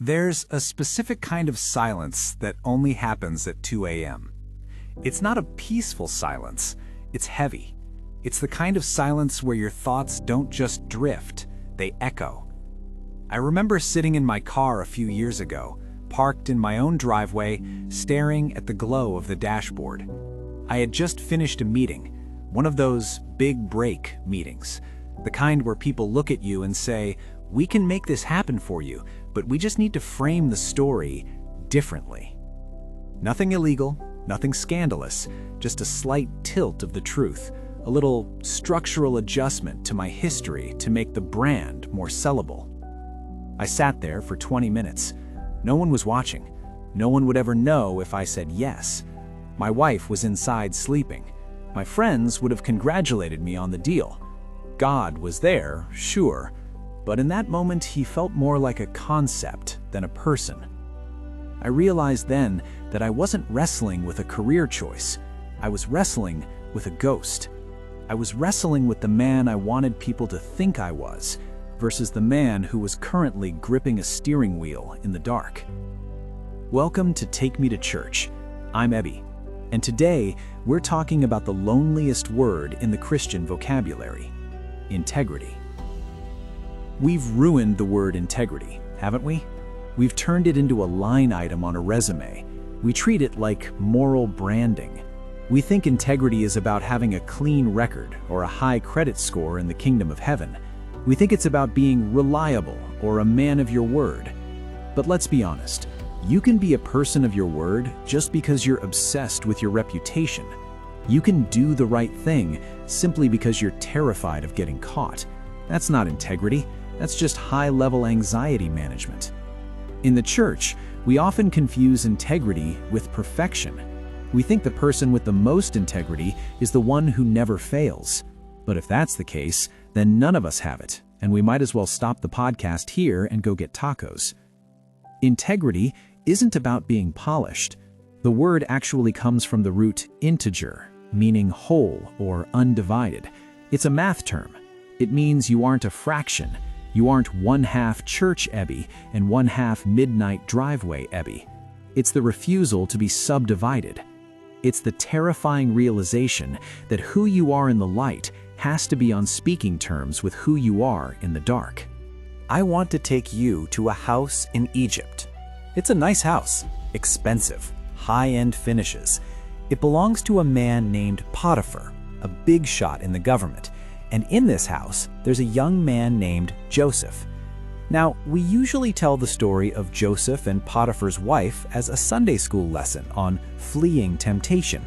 There's a specific kind of silence that only happens at 2 a.m. It's not a peaceful silence, it's heavy. It's the kind of silence where your thoughts don't just drift, they echo. I remember sitting in my car a few years ago, parked in my own driveway, staring at the glow of the dashboard. I had just finished a meeting, one of those big break meetings, the kind where people look at you and say, "We can make this happen for you, but we just need to frame the story differently." Nothing illegal, nothing scandalous, just a slight tilt of the truth, a little structural adjustment to my history to make the brand more sellable. I sat there for 20 minutes. No one was watching. No one would ever know if I said yes. My wife was inside sleeping. My friends would have congratulated me on the deal. God was there, sure, but in that moment he felt more like a concept than a person. I realized then that I wasn't wrestling with a career choice. I was wrestling with a ghost. I was wrestling with the man I wanted people to think I was versus the man who was currently gripping a steering wheel in the dark. Welcome to Take Me to Church. I'm Ebby, and today we're talking about the loneliest word in the Christian vocabulary: integrity. We've ruined the word integrity, haven't we? We've turned it into a line item on a resume. We treat it like moral branding. We think integrity is about having a clean record or a high credit score in the kingdom of heaven. We think it's about being reliable or a man of your word. But let's be honest, you can be a person of your word just because you're obsessed with your reputation. You can do the right thing simply because you're terrified of getting caught. That's not integrity, that's just high-level anxiety management. In the church, we often confuse integrity with perfection. We think the person with the most integrity is the one who never fails. But if that's the case, then none of us have it, and we might as well stop the podcast here and go get tacos. Integrity isn't about being polished. The word actually comes from the root integer, meaning whole or undivided. It's a math term. It means you aren't a fraction. You aren't one-half church Ebby and one-half midnight driveway Ebby. It's the refusal to be subdivided. It's the terrifying realization that who you are in the light has to be on speaking terms with who you are in the dark. I want to take you to a house in Egypt. It's a nice house, expensive, high-end finishes. It belongs to a man named Potiphar, a big shot in the government. And in this house, there's a young man named Joseph. Now, we usually tell the story of Joseph and Potiphar's wife as a Sunday school lesson on fleeing temptation.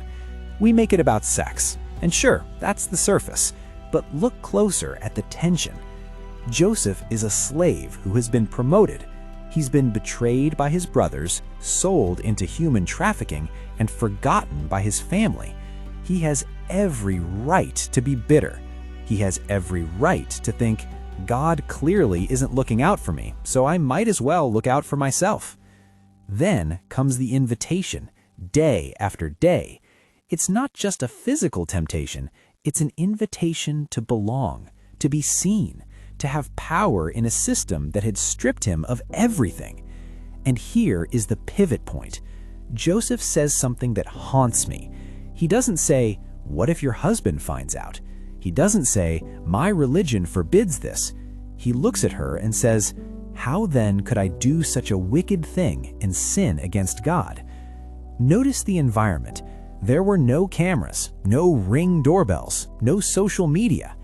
We make it about sex, and sure, that's the surface, but look closer at the tension. Joseph is a slave who has been promoted. He's been betrayed by his brothers, sold into human trafficking, and forgotten by his family. He has every right to be bitter. He has every right to think, God clearly isn't looking out for me, so I might as well look out for myself. Then comes the invitation, day after day. It's not just a physical temptation, it's an invitation to belong, to be seen, to have power in a system that had stripped him of everything. And here is the pivot point. Joseph says something that haunts me. He doesn't say, "What if your husband finds out?" He doesn't say, "My religion forbids this." He looks at her and says, "How then could I do such a wicked thing and sin against God?" Notice the environment. There were no cameras, no Ring doorbells, no social media.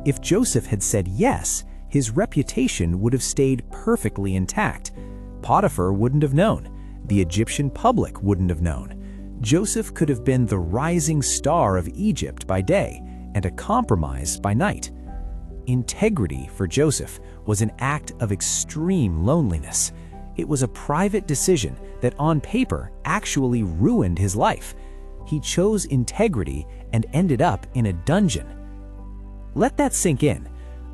If Joseph had said yes, his reputation would have stayed perfectly intact. Potiphar wouldn't have known. The Egyptian public wouldn't have known. Joseph could have been the rising star of Egypt by day and a compromise by night. Integrity for Joseph was an act of extreme loneliness. It was a private decision that on paper actually ruined his life. He chose integrity and ended up in a dungeon. Let that sink in.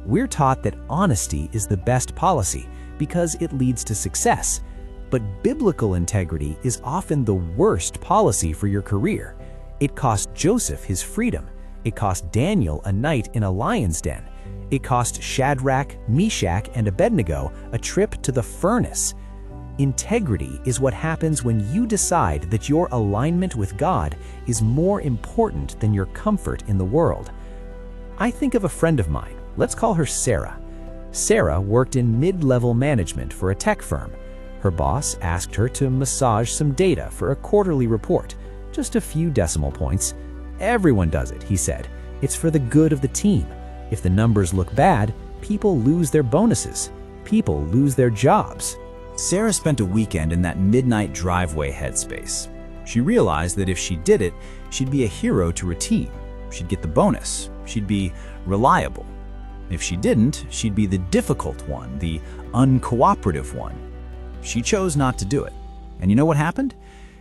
We're taught that honesty is the best policy because it leads to success. But biblical integrity is often the worst policy for your career. It cost Joseph his freedom. It cost Daniel a night in a lion's den. It cost Shadrach, Meshach, and Abednego a trip to the furnace. Integrity is what happens when you decide that your alignment with God is more important than your comfort in the world. I think of a friend of mine. Let's call her Sarah. Sarah worked in mid-level management for a tech firm. Her boss asked her to massage some data for a quarterly report, just a few decimal points. "Everyone does it," he said. "It's for the good of the team. If the numbers look bad, people lose their bonuses. People lose their jobs." Sarah spent a weekend in that midnight driveway headspace. She realized that if she did it, she'd be a hero to her team. She'd get the bonus. She'd be reliable. If she didn't, she'd be the difficult one, the uncooperative one. She chose not to do it. And you know what happened?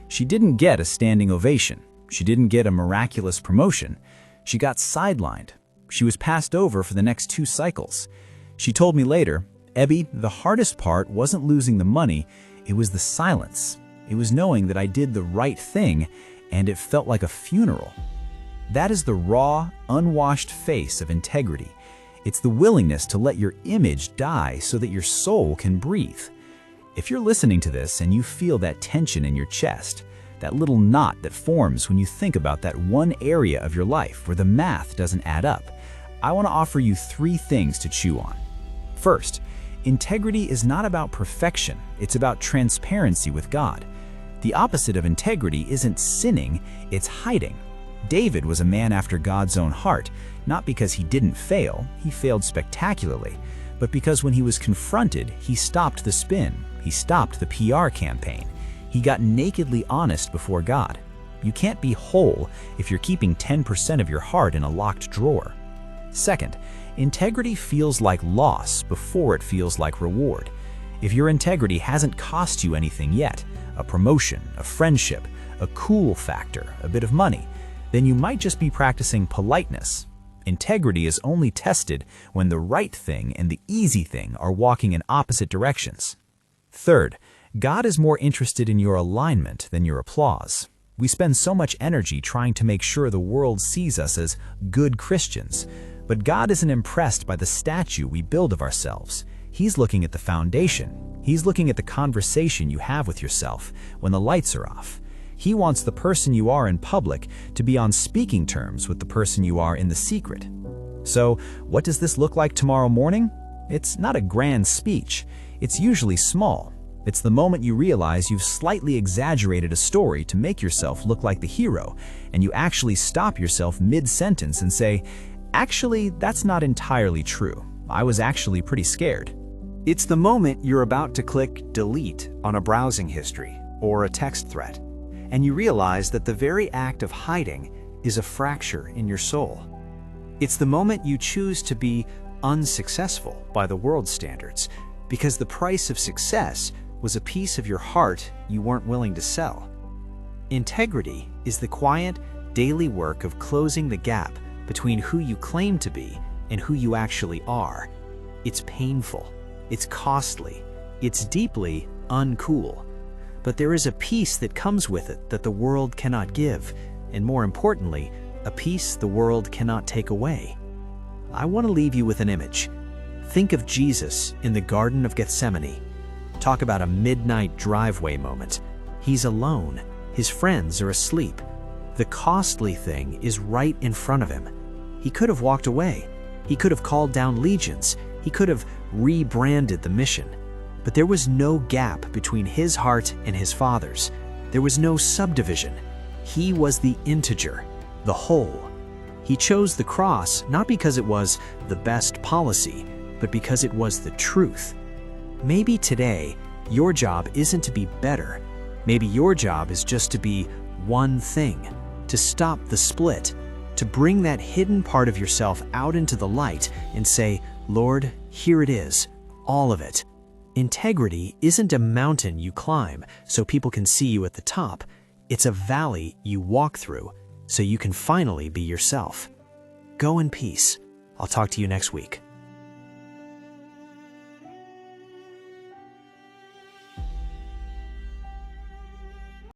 She didn't get a standing ovation. She didn't get a miraculous promotion. She got sidelined. She was passed over for the next 2 cycles. She told me later, "Ebby, the hardest part wasn't losing the money, it was the silence. It was knowing that I did the right thing, and it felt like a funeral." That is the raw, unwashed face of integrity. It's the willingness to let your image die so that your soul can breathe. If you're listening to this and you feel that tension in your chest, that little knot that forms when you think about that one area of your life where the math doesn't add up, I want to offer you 3 things to chew on. First, integrity is not about perfection, it's about transparency with God. The opposite of integrity isn't sinning, it's hiding. David was a man after God's own heart, not because he didn't fail, he failed spectacularly, but because when he was confronted, he stopped the spin, he stopped the PR campaign. He got nakedly honest before God. You can't be whole if you're keeping 10% of your heart in a locked drawer. Second, integrity feels like loss before it feels like reward. If your integrity hasn't cost you anything yet, a promotion, a friendship, a cool factor, a bit of money, then you might just be practicing politeness. Integrity is only tested when the right thing and the easy thing are walking in opposite directions. Third, God is more interested in your alignment than your applause. We spend so much energy trying to make sure the world sees us as good Christians, but God isn't impressed by the statue we build of ourselves. He's looking at the foundation. He's looking at the conversation you have with yourself when the lights are off. He wants the person you are in public to be on speaking terms with the person you are in the secret. So, what does this look like tomorrow morning? It's not a grand speech. It's usually small. It's the moment you realize you've slightly exaggerated a story to make yourself look like the hero, and you actually stop yourself mid-sentence and say, "Actually, that's not entirely true. I was actually pretty scared." It's the moment you're about to click delete on a browsing history or a text thread, and you realize that the very act of hiding is a fracture in your soul. It's the moment you choose to be unsuccessful by the world's standards, because the price of success was a piece of your heart you weren't willing to sell. Integrity is the quiet, daily work of closing the gap between who you claim to be and who you actually are. It's painful, it's costly, it's deeply uncool. But there is a peace that comes with it that the world cannot give, and more importantly, a peace the world cannot take away. I want to leave you with an image. Think of Jesus in the Garden of Gethsemane. Talk about a midnight driveway moment. He's alone. His friends are asleep. The costly thing is right in front of him. He could have walked away. He could have called down legions. He could have rebranded the mission. But there was no gap between his heart and his Father's. There was no subdivision. He was the integer, the whole. He chose the cross not because it was the best policy, but because it was the truth. Maybe today, your job isn't to be better. Maybe your job is just to be one thing, to stop the split, to bring that hidden part of yourself out into the light and say, "Lord, here it is, all of it." Integrity isn't a mountain you climb so people can see you at the top. It's a valley you walk through so you can finally be yourself. Go in peace. I'll talk to you next week.